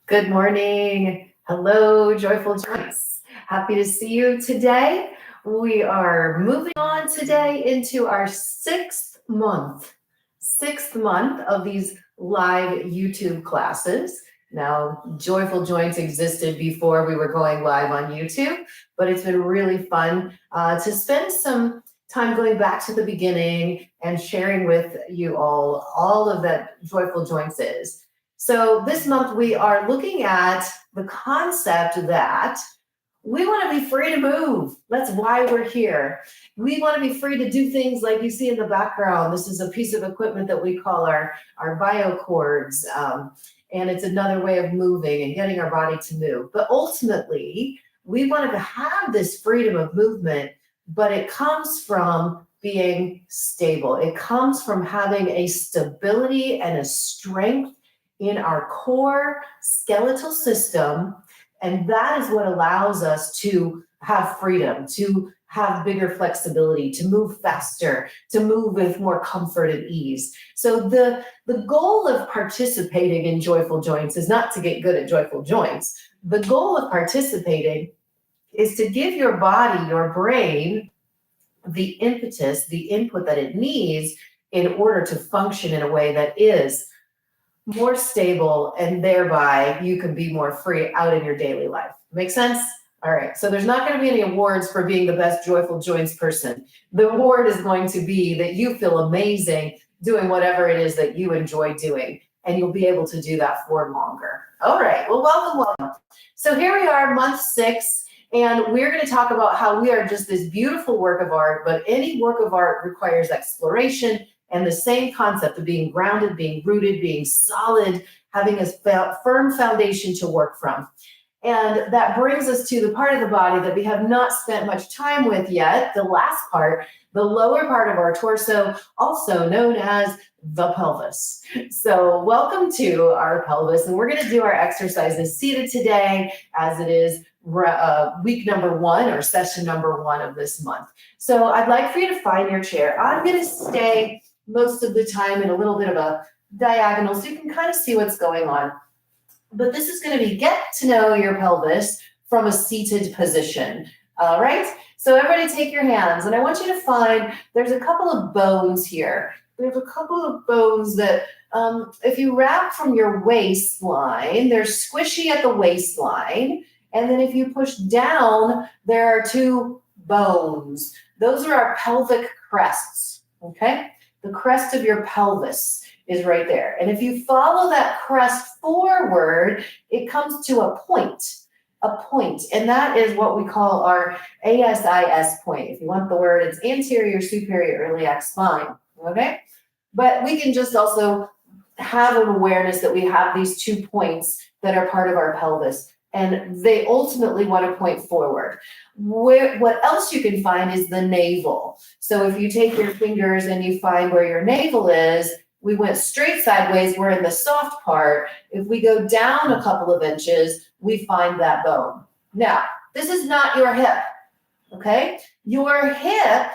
Good morning. Hello, joyful joints. Happy to see you today. We are moving on today into our sixth month of these live YouTube classes. Now, Joyful Joints existed before we were going live on YouTube, but it's been really fun to spend some time going back to the beginning and sharing with you all of that Joyful Joints is. So this month we are looking at the concept that we want to be free to move. That's why we're here. We want to be free to do things like you see in the background. This is a piece of equipment that we call our biocords, and it's another way of moving and getting our body to move. But ultimately, we want to have this freedom of movement, but it comes from being stable. It comes from having a stability and a strength in our core skeletal system, and that is what allows us to have freedom, to have bigger flexibility, to move faster, to move with more comfort and ease. So the goal of participating in Joyful Joints is not to get good at Joyful Joints. The goal of participating is to give your body, your brain, the impetus, the input that it needs in order to function in a way that is more stable, and thereby you can be more free out in your daily life. Make sense? All right, so there's not going to be any awards for being the best Joyful Joints person. The award is going to be that you feel amazing doing whatever it is that you enjoy doing, and you'll be able to do that for longer. All right, well, welcome. So here we are, month 6, and we're going to talk about how we are just this beautiful work of art, but any work of art requires exploration, and the same concept of being grounded, being rooted, being solid, having a firm foundation to work from. And that brings us to the part of the body that we have not spent much time with yet, the last part, the lower part of our torso, also known as the pelvis. So welcome to our pelvis, and we're going to do our exercises seated today, as it is week number 1 or session number 1 of this month. So I'd like for you to find your chair. I'm going to stay most of the time in a little bit of a diagonal so you can kind of see what's going on. But this is going to be get to know your pelvis from a seated position. All right, so everybody take your hands, and I want you to find there's a couple of bones here. There's a couple of bones that if you wrap from your waistline, they're squishy at the waistline, and then if you push down, there are 2 bones. Those are our pelvic crests, okay? The crest of your pelvis is right there. And if you follow that crest forward, it comes to a point. And that is what we call our ASIS point. If you want the word, it's anterior superior iliac spine, okay? But we can just also have an awareness that we have these 2 points that are part of our pelvis, and they ultimately want to point forward. What else you can find is the navel. So if you take your fingers and you find where your navel is, we went straight sideways, we're in the soft part. If we go down a couple of inches, we find that bone. Now, this is not your hip, okay? Your hip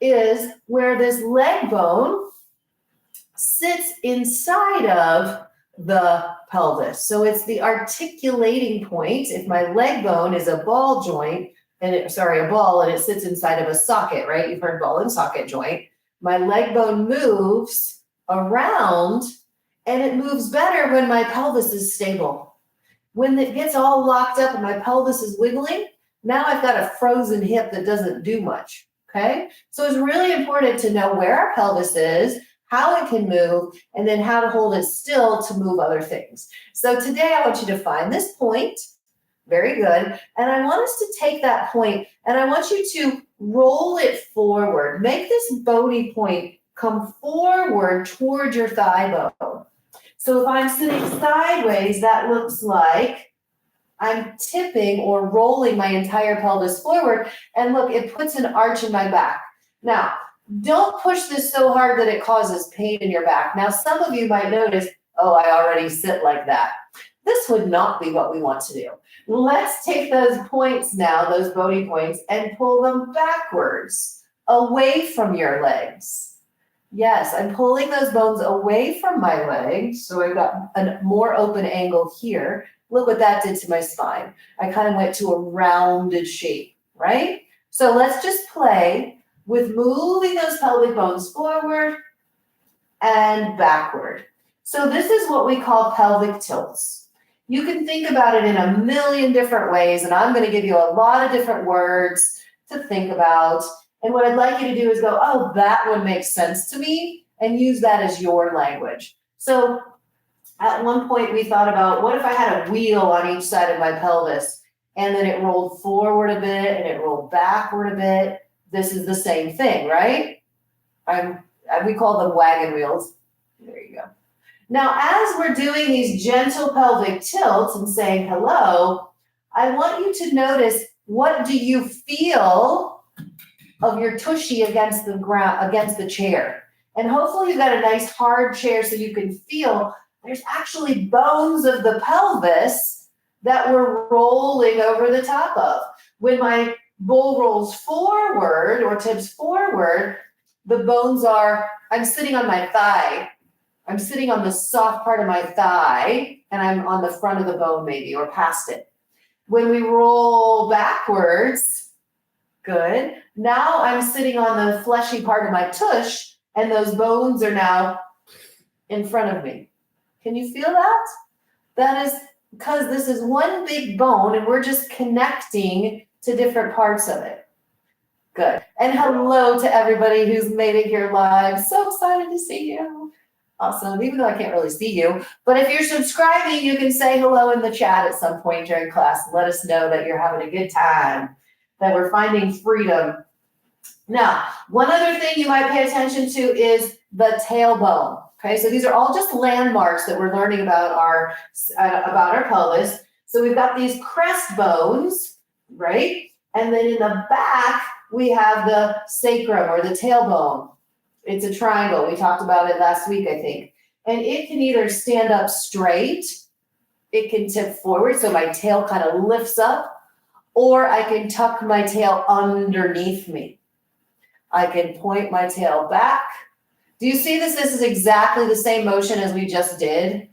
is where this leg bone sits inside of the pelvis. So it's the articulating point. If my leg bone is a ball joint, a ball, and it sits inside of a socket, right? You've heard ball and socket joint. My leg bone moves around, and it moves better when my pelvis is stable. When it gets all locked up and my pelvis is wiggling, now I've got a frozen hip that doesn't do much, okay? So it's really important to know where our pelvis is, how it can move, and then how to hold it still to move other things. So today I want you to find this point. Very good. And I want us to take that point and I want you to roll it forward. Make this bony point come forward toward your thigh bone. So if I'm sitting sideways, that looks like I'm tipping or rolling my entire pelvis forward. And look, it puts an arch in my back. Now, don't push this so hard that it causes pain in your back. Now, some of you might notice, oh, I already sit like that. This would not be what we want to do. Let's take those points now, those bony points, and pull them backwards, away from your legs. Yes, I'm pulling those bones away from my legs, so I've got a more open angle here. Look what that did to my spine. I kind of went to a rounded shape, right? So let's just play with moving those pelvic bones forward and backward. So this is what we call pelvic tilts. You can think about it in a million different ways, and I'm going to give you a lot of different words to think about. And what I'd like you to do is go, oh, that one makes sense to me, and use that as your language. So at one point we thought about, what if I had a wheel on each side of my pelvis, and then it rolled forward a bit and it rolled backward a bit. This is the same thing, right? We call them wagon wheels. There you go. Now, as we're doing these gentle pelvic tilts and saying hello, I want you to notice, what do you feel of your tushy against the ground, against the chair? And hopefully you've got a nice hard chair so you can feel there's actually bones of the pelvis that we're rolling over the top of. When my bowl rolls forward or tips forward, the bones are, I'm sitting on my thigh. I'm sitting on the soft part of my thigh, and I'm on the front of the bone maybe, or past it. When we roll backwards, good. Now I'm sitting on the fleshy part of my tush, and those bones are now in front of me. Can you feel that? That is because this is one big bone, and we're just connecting to different parts of it. Good. And hello to everybody who's made it here live. So excited to see you. Awesome, even though I can't really see you. But if you're subscribing, you can say hello in the chat at some point during class. Let us know that you're having a good time, that we're finding freedom. Now, one other thing you might pay attention to is the tailbone. Okay, so these are all just landmarks that we're learning about our pelvis. So we've got these crest bones, right? And then in the back, we have the sacrum or the tailbone. It's a triangle. We talked about it last week, I think. And it can either stand up straight, it can tip forward, so my tail kind of lifts up, or I can tuck my tail underneath me. I can point my tail back. Do you see this? This is exactly the same motion as we just did.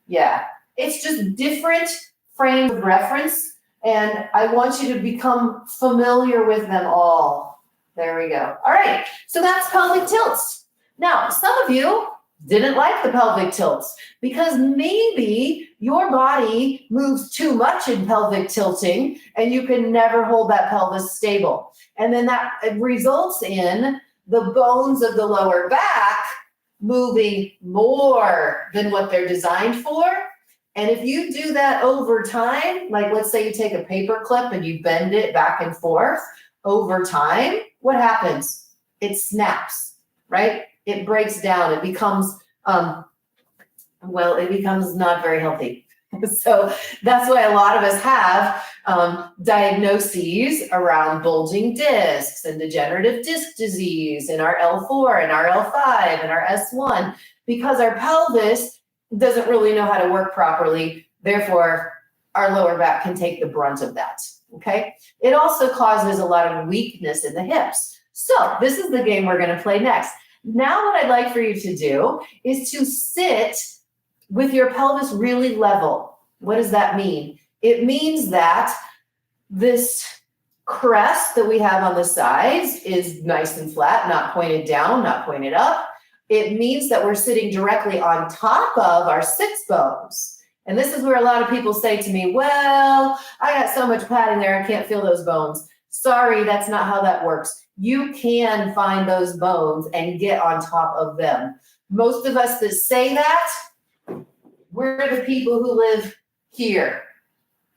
Yeah, it's just different frames of reference, and I want you to become familiar with them all. There we go. All right, so that's pelvic tilts. Now, some of you didn't like the pelvic tilts because maybe your body moves too much in pelvic tilting and you can never hold that pelvis stable. And then that results in the bones of the lower back moving more than what they're designed for. And if you do that over time, like let's say you take a paper clip and you bend it back and forth over time, what happens? It snaps, right? It breaks down. It becomes, it becomes not very healthy. So that's why a lot of us have diagnoses around bulging discs and degenerative disc disease in our L4 and our L5 and our S1, because our pelvis doesn't really know how to work properly. Therefore, our lower back can take the brunt of that. Okay. It also causes a lot of weakness in the hips. So this is the game we're going to play next. Now what I'd like for you to do is to sit with your pelvis really level. What does that mean? It means that this crest that we have on the sides is nice and flat, not pointed down, not pointed up. It means that we're sitting directly on top of our sits bones. And this is where a lot of people say to me, well, I got so much padding there, I can't feel those bones. Sorry, that's not how that works. You can find those bones and get on top of them. Most of us that say that, we're the people who live here,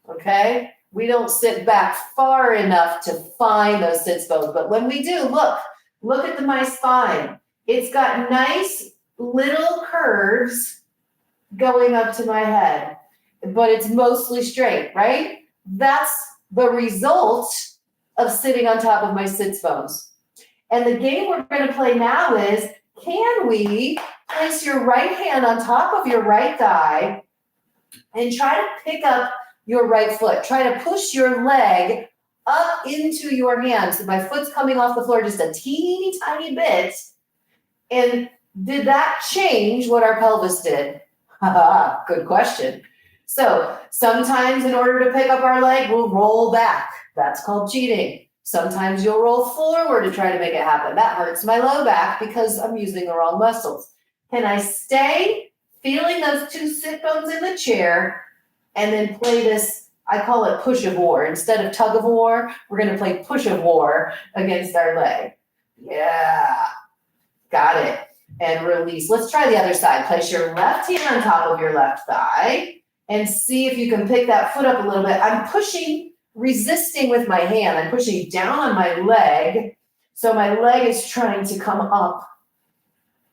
okay? We don't sit back far enough to find those sits bones. But when we do, look at my spine. It's got nice little curves going up to my head, but it's mostly straight, right? That's the result of sitting on top of my sits bones. And the game we're going to play now is, can we place your right hand on top of your right thigh and try to pick up your right foot? Try to push your leg up into your hand. So my foot's coming off the floor just a teeny tiny bit. And did that change what our pelvis did? Good question. So sometimes in order to pick up our leg, we'll roll back. That's called cheating. Sometimes you'll roll forward to try to make it happen. That hurts my low back because I'm using the wrong muscles. Can I stay feeling those two sit bones in the chair and then play this, I call it push of war. Instead of tug of war, we're going to play push of war against our leg. Yeah, got it. And release. Let's try the other side. Place your left hand on top of your left thigh and see if you can pick that foot up a little bit. I'm pushing, resisting with my hand. I'm pushing down on my leg. So my leg is trying to come up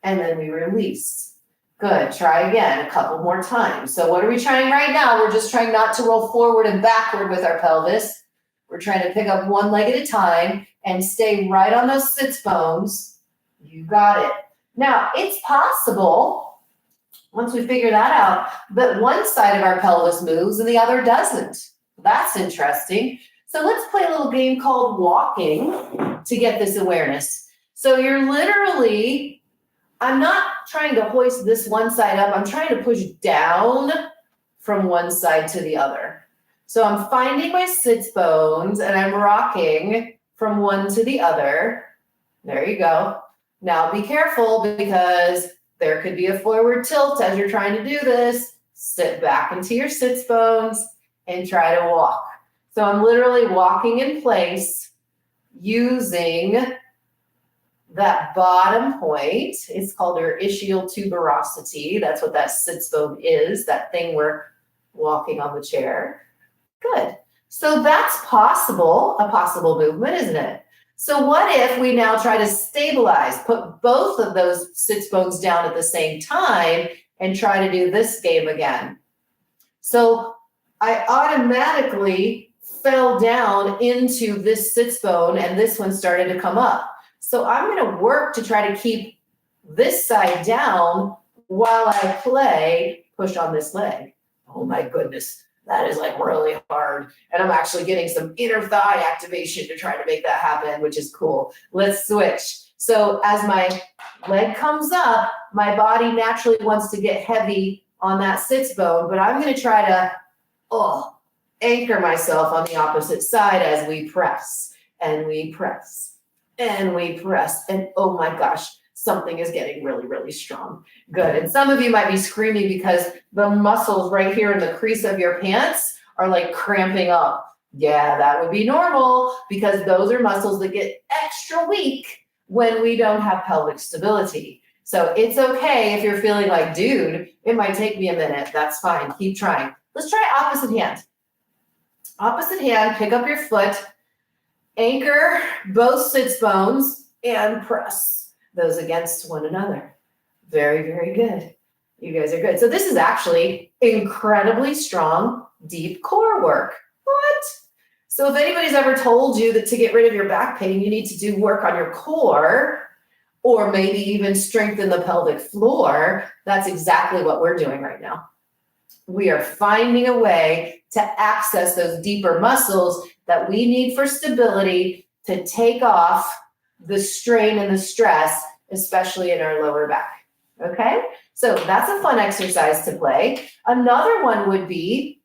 and then we release. Good, try again a couple more times. So what are we trying right now? We're just trying not to roll forward and backward with our pelvis. We're trying to pick up one leg at a time and stay right on those sits bones. You got it. Now, it's possible, once we figure that out, that one side of our pelvis moves and the other doesn't. That's interesting. So let's play a little game called walking to get this awareness. So you're literally, I'm not trying to hoist this one side up. I'm trying to push down from one side to the other. So I'm finding my sits bones and I'm rocking from one to the other. There you go. Now be careful because there could be a forward tilt as you're trying to do this. Sit back into your sits bones and try to walk. So I'm literally walking in place using that bottom point. It's called our ischial tuberosity. That's what that sits bone is, that thing we're walking on the chair. Good. So that's possible, a possible movement, isn't it? So what if we now try to stabilize, put both of those sits bones down at the same time and try to do this game again? So I automatically fell down into this sits bone and this one started to come up. So I'm going to work to try to keep this side down while I play push on this leg. Oh my goodness. That is like really hard. And I'm actually getting some inner thigh activation to try to make that happen, which is cool. Let's switch. So as my leg comes up, my body naturally wants to get heavy on that sits bone, but I'm going to try to anchor myself on the opposite side as we press and we press and we press. And oh my gosh, something is getting really, really strong. Good. And some of you might be screaming because the muscles right here in the crease of your pants are like cramping up. Yeah, that would be normal because those are muscles that get extra weak when we don't have pelvic stability. So it's okay if you're feeling like, dude, it might take me a minute. That's fine. Keep trying. Let's try opposite hand. Opposite hand, pick up your foot, anchor both sits bones and press those against one another. Very, very good. You guys are good. So this is actually incredibly strong, deep core work. What? So if anybody's ever told you that to get rid of your back pain, you need to do work on your core or maybe even strengthen the pelvic floor, that's exactly what we're doing right now. We are finding a way to access those deeper muscles that we need for stability to take off the strain and the stress, especially in our lower back. Okay, so that's a fun exercise to play. Another one would be,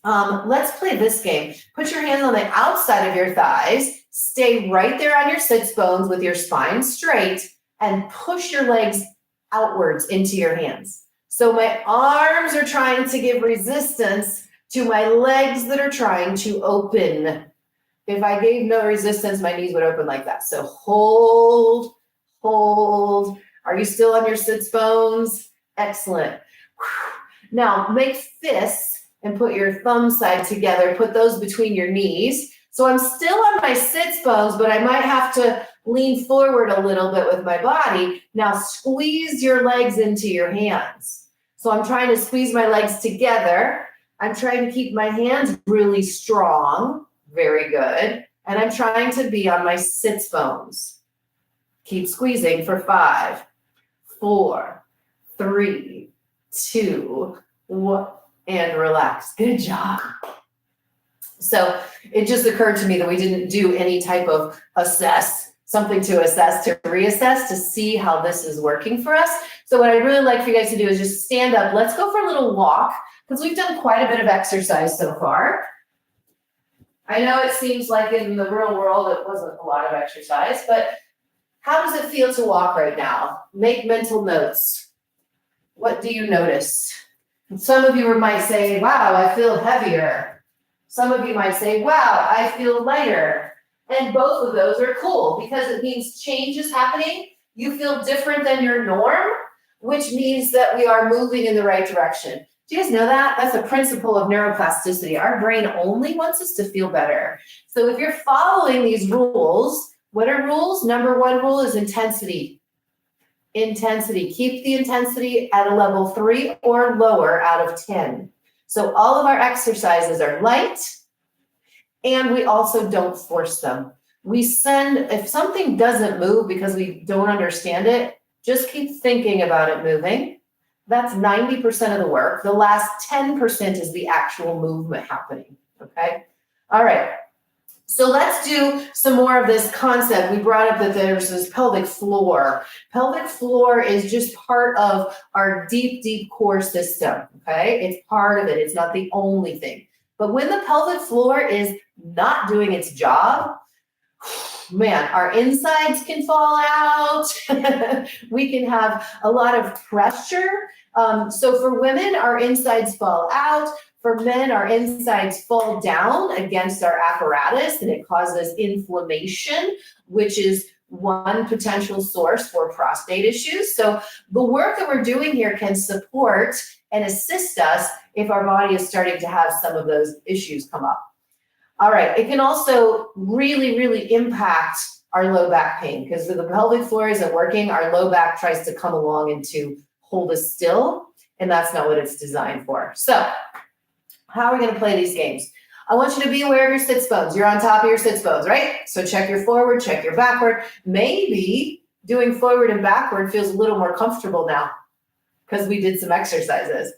let's play this game. Put your hands on the outside of your thighs, stay right there on your sits bones with your spine straight, and push your legs outwards into your hands. So my arms are trying to give resistance to my legs that are trying to open. If I gave no resistance, my knees would open like that. So hold, hold. Are you still on your sits bones? Excellent. Now make fists and put your thumb side together. Put those between your knees. So I'm still on my sits bones, but I might have to lean forward a little bit with my body. Now squeeze your legs into your hands. So I'm trying to squeeze my legs together. I'm trying to keep my hands really strong. Very good. And I'm trying to be on my sits bones. Keep squeezing for 5, 4, 3, 2, 1, and relax. Good job. So it just occurred to me that we didn't do any type of something to assess, to reassess, to see how this is working for us. So what I'd really like for you guys to do is just stand up. Let's go for a little walk. because we've done quite a bit of exercise so far. I know it seems like in the real world it wasn't a lot of exercise, but how does it feel to walk right now? Make mental notes. What do you notice? Some of you might say, wow, I feel heavier. Some of you might say, wow, I feel lighter. And both of those are cool because it means change is happening. You feel different than your norm, which means that we are moving in the right direction. Do you guys know that? That's a principle of neuroplasticity. Our brain only wants us to feel better. So if you're following these rules, what are rules? Number one rule is intensity. Intensity. Keep the intensity at a level 3 or lower out of 10. So all of our exercises are light, and we also don't force them. We send, if something doesn't move because we don't understand it, just keep thinking about it moving. That's 90% of the work. The last 10% is the actual movement happening, okay? All right, so let's do some more of this concept. We brought up that there's this pelvic floor. Pelvic floor is just part of our deep, deep core system, okay? It's part of it, it's not the only thing. But when the pelvic floor is not doing its job, man, our insides can fall out. We can have a lot of pressure. So for women, our insides fall out. For men, our insides fall down against our apparatus, and it causes inflammation, which is one potential source for prostate issues. So the work that we're doing here can support and assist us if our body is starting to have some of those issues come up. All right, it can also really, really impact our low back pain because if the pelvic floor isn't working, our low back tries to come along and to hold us still, and that's not what it's designed for. So how are we going to play these games? I want you to be aware of your sits bones. You're on top of your sits bones, right? So check your forward, check your backward. Maybe doing forward and backward feels a little more comfortable now because we did some exercises.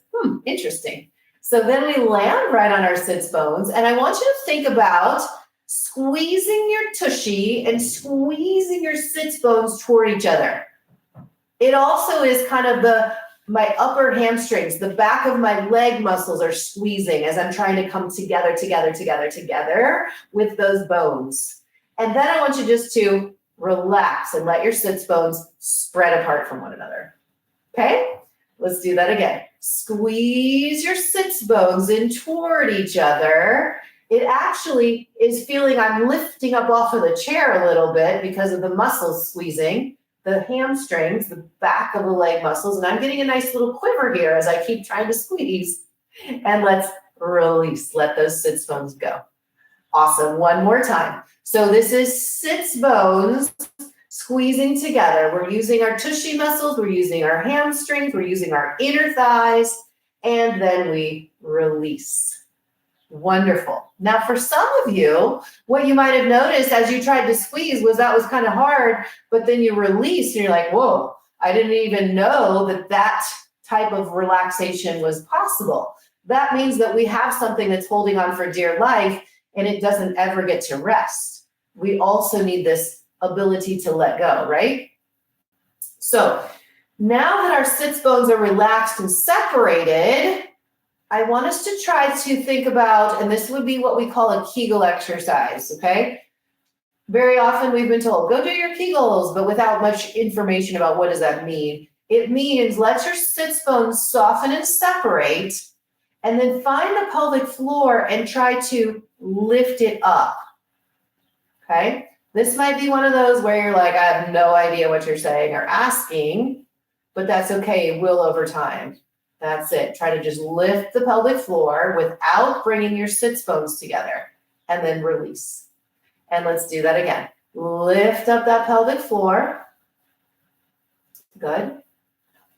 Interesting. So then we land right on our sits bones, and I want you to think about squeezing your tushy and squeezing your sits bones toward each other. It also is kind of my upper hamstrings, the back of my leg muscles are squeezing as I'm trying to come together with those bones. And then I want you just to relax and let your sits bones spread apart from one another. Okay? Let's do that again. Squeeze your sits bones in toward each other. It actually is feeling I'm lifting up off of the chair a little bit because of the muscles squeezing, the hamstrings, the back of the leg muscles, and I'm getting a nice little quiver here as I keep trying to squeeze. And let's release, let those sits bones go. Awesome, one more time. So this is sits bones squeezing together. We're using our tushy muscles, we're using our hamstrings, we're using our inner thighs, and then we release. Wonderful. Now for some of you, what you might have noticed as you tried to squeeze was that was kind of hard, but then you release and you're like, whoa, I didn't even know that type of relaxation was possible. That means that we have something that's holding on for dear life and it doesn't ever get to rest. We also need this ability to let go, right? So now that our sits bones are relaxed and separated, I want us to try to think about, and this would be what we call a Kegel exercise, okay? Very often we've been told, go do your Kegels, but without much information about what does that mean. It means let your sits bones soften and separate, and then find the pelvic floor and try to lift it up, okay? This might be one of those where you're like, I have no idea what you're saying or asking, but that's okay, it will over time. That's it. Try to just lift the pelvic floor without bringing your sits bones together and then release. And let's do that again. Lift up that pelvic floor. Good.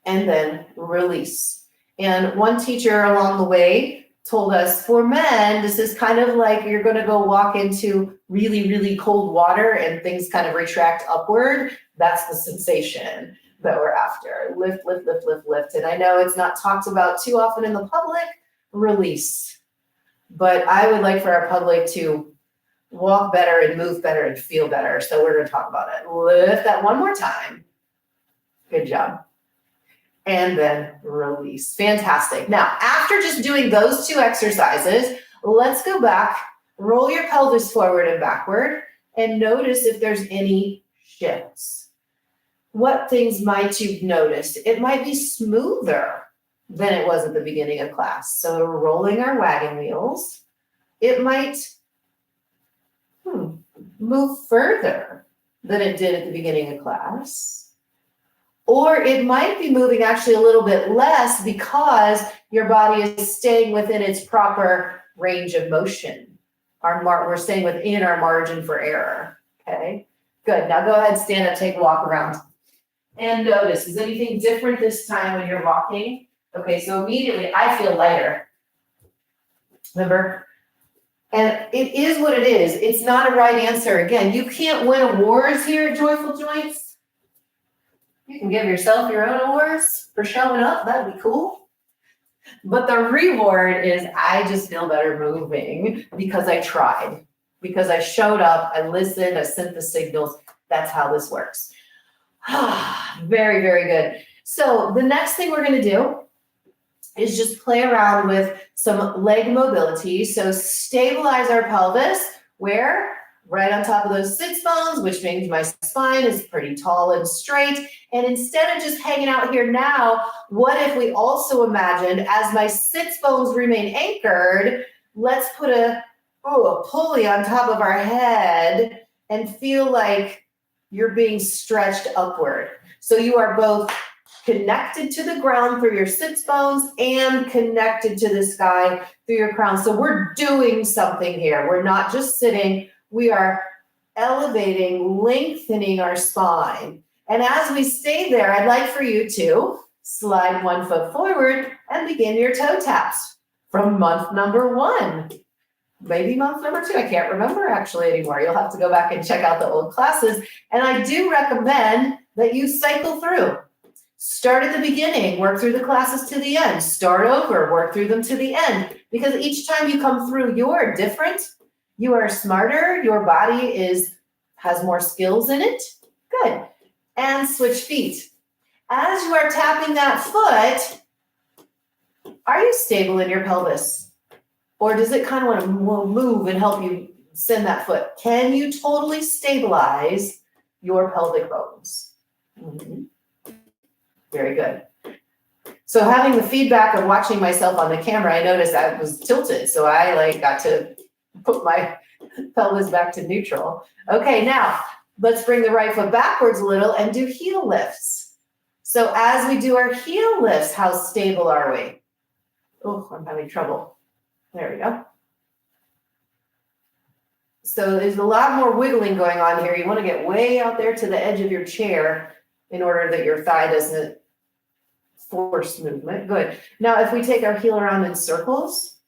And then release. And one teacher along the way told us for men, this is kind of like you're going to go walk into really, really cold water and things kind of retract upward. That's the sensation that we're after. Lift, lift, lift, lift, lift. And I know it's not talked about too often in the public, release. But I would like for our public to walk better and move better and feel better. So we're going to talk about it. Lift that one more time. Good job. and then release. Fantastic. Now, after just doing those two exercises, let's go back, roll your pelvis forward and backward, and notice if there's any shifts. What things might you notice? It might be smoother than it was at the beginning of class. So we're rolling our wagon wheels. It might move further than it did at the beginning of class. Or it might be moving actually a little bit less because your body is staying within its proper range of motion. We're staying within our margin for error, okay? Good, now go ahead, stand up, take a walk around. And notice, is anything different this time when you're walking? Okay, so immediately I feel lighter. Remember? And it is what it is. It's not a right answer. Again, you can't win awards here at Joyful Joints. You can give yourself your own awards for showing up. That'd be cool. But the reward is I just feel better moving because I tried, because I showed up, I listened, I sent the signals. That's how this works. Very, very good. So the next thing we're going to do is just play around with some leg mobility. So stabilize our pelvis where? Right on top of those sits bones, which means my spine is pretty tall and straight. And instead of just hanging out here now, what if we also imagined as my sits bones remain anchored, let's put a pulley on top of our head and feel like you're being stretched upward. So you are both connected to the ground through your sits bones and connected to the sky through your crown. So we're doing something here. We're not just sitting, we are elevating, lengthening our spine. And as we stay there, I'd like for you to slide one foot forward and begin your toe taps from month number 1. Maybe month number 2, I can't remember actually anymore. You'll have to go back and check out the old classes. And I do recommend that you cycle through. Start at the beginning, work through the classes to the end, start over, work through them to the end. Because each time you come through, you're different, you are smarter, your body has more skills in it. Good. And switch feet. As you are tapping that foot, are you stable in your pelvis? Or does it kind of want to move and help you send that foot? Can you totally stabilize your pelvic bones? Very good. So having the feedback of watching myself on the camera, I noticed I was tilted. So I got to put my pelvis back to neutral. Okay, now let's bring the right foot backwards a little and do heel lifts. So as we do our heel lifts, how stable are we? Oh, I'm having trouble. There we go. So there's a lot more wiggling going on here. You want to get way out there to the edge of your chair in order that your thigh doesn't force movement. Good. Now, if we take our heel around in circles,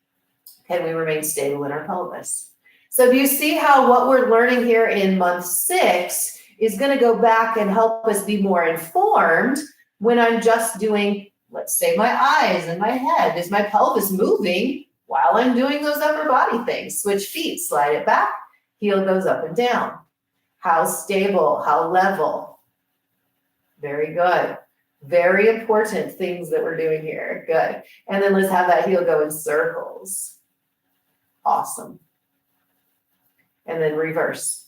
can we remain stable in our pelvis? So do you see how what we're learning here in month 6 is going to go back and help us be more informed when I'm just doing, let's say, my eyes and my head. Is my pelvis moving while I'm doing those upper body things? Switch feet, slide it back, heel goes up and down. How stable, how level? Very good. Very important things that we're doing here. Good. And then let's have that heel go in circles. Awesome. And then reverse.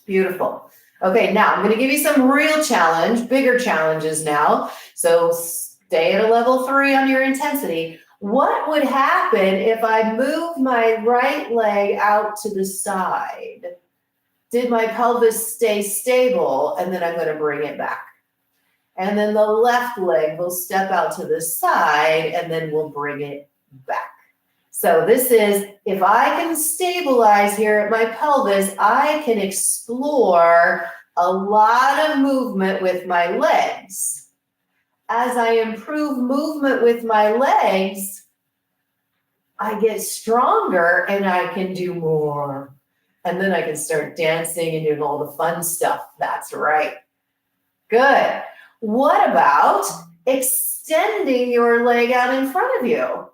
Beautiful. Okay, now I'm going to give you some real challenge, bigger challenges now. So stay at a level 3 on your intensity. What would happen if I move my right leg out to the side? Did my pelvis stay stable? And then I'm going to bring it back. And then the left leg will step out to the side and then we'll bring it back. So this is, if I can stabilize here at my pelvis, I can explore a lot of movement with my legs. As I improve movement with my legs, I get stronger and I can do more. And then I can start dancing and doing all the fun stuff. That's right. Good. What about extending your leg out in front of you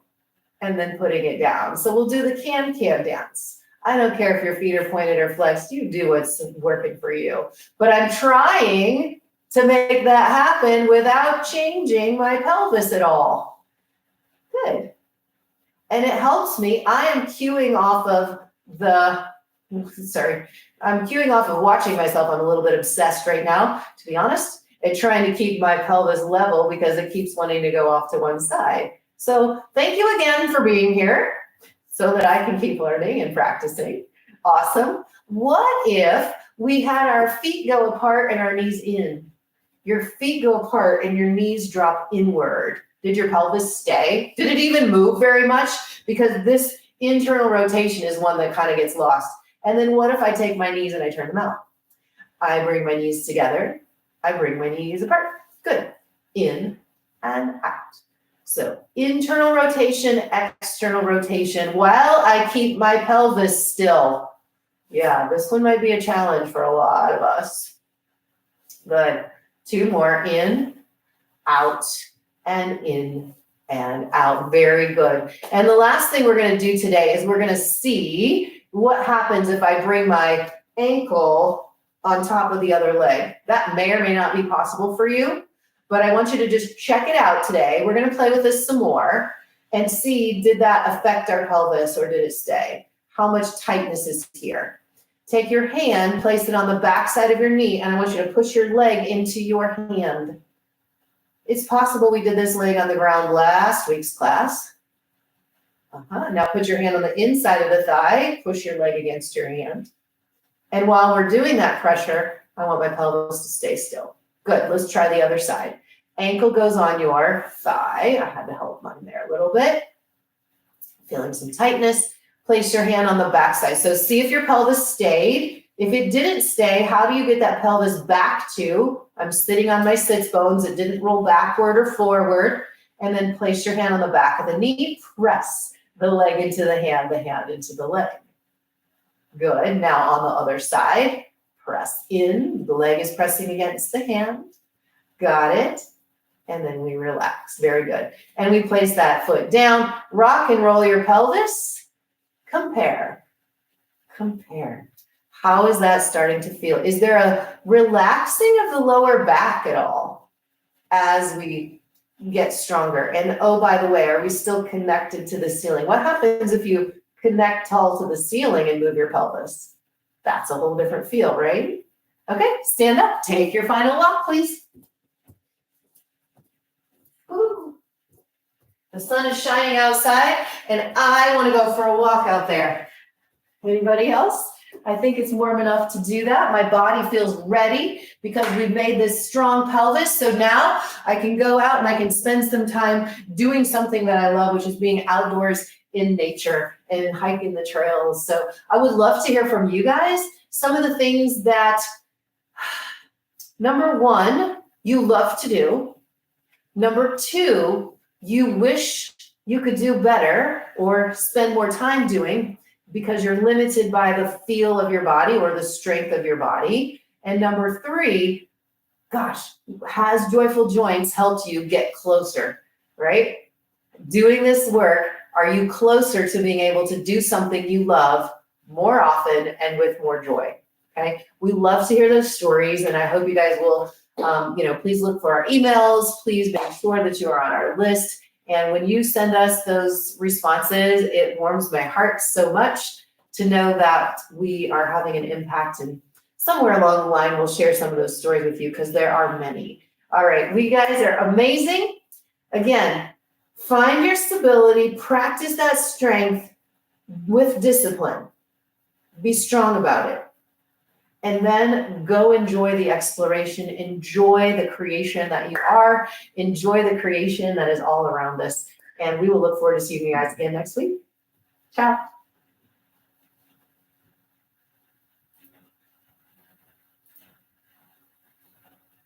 and then putting it down? So we'll do the can-can dance. I don't care if your feet are pointed or flexed. You do what's working for you. But I'm trying to make that happen without changing my pelvis at all. Good. And it helps me. I am cueing off of I'm cueing off of watching myself. I'm a little bit obsessed right now, to be honest, and trying to keep my pelvis level because it keeps wanting to go off to one side. So thank you again for being here so that I can keep learning and practicing. Awesome. What if we had our feet go apart and our knees in? Your feet go apart and your knees drop inward. Did your pelvis stay? Did it even move very much? Because this internal rotation is one that kind of gets lost. And then what if I take my knees and I turn them out? I bring my knees together. I bring my knees apart. Good. In and out. So internal rotation, external rotation, while I keep my pelvis still. Yeah, this one might be a challenge for a lot of us. Good. 2 more. In, out, and in and out. Very good. And the last thing we're going to do today is we're going to see what happens if I bring my ankle on top of the other leg. That may or may not be possible for you, but I want you to just check it out today. We're going to play with this some more and see, did that affect our pelvis or did it stay? How much tightness is here? Take your hand, place it on the back side of your knee, and I want you to push your leg into your hand. It's possible we did this laying on the ground last week's class. Now put your hand on the inside of the thigh, push your leg against your hand. And while we're doing that pressure, I want my pelvis to stay still. Good, let's try the other side. Ankle goes on your thigh. I had to help mine there a little bit. Feeling some tightness. Place your hand on the back side. So see if your pelvis stayed. If it didn't stay, how do you get that pelvis back to? I'm sitting on my sits bones. It didn't roll backward or forward. And then place your hand on the back of the knee. Press the leg into the hand into the leg. Good. Now on the other side, press in. The leg is pressing against the hand. Got it. And then we relax. Very good. And we place that foot down. Rock and roll your pelvis. Compare. Compare. How is that starting to feel? Is there a relaxing of the lower back at all as we get stronger? And oh, by the way, are we still connected to the ceiling? What happens if you connect tall to the ceiling and move your pelvis? That's a whole different feel, right? Okay, stand up. Take your final walk, please. Ooh. The sun is shining outside, and I want to go for a walk out there. Anybody else? I think it's warm enough to do that. My body feels ready because we've made this strong pelvis. So now I can go out and I can spend some time doing something that I love, which is being outdoors in nature and hiking the trails. So I would love to hear from you guys some of the things that, number 1, you love to do. Number 2, you wish you could do better or spend more time doing because you're limited by the feel of your body or the strength of your body. And number 3, gosh, has Joyful Joints helped you get closer, right? Doing this work, are you closer to being able to do something you love more often and with more joy? Okay, we love to hear those stories, and I hope you guys will, please look for our emails. Please make sure that you are on our list. And when you send us those responses, it warms my heart so much to know that we are having an impact. And somewhere along the line, we'll share some of those stories with you because there are many. All right, we guys are amazing. Again, find your stability, practice that strength with discipline. Be strong about it. And then go enjoy the exploration, enjoy the creation that you are, enjoy the creation that is all around us. And we will look forward to seeing you guys again next week. Ciao.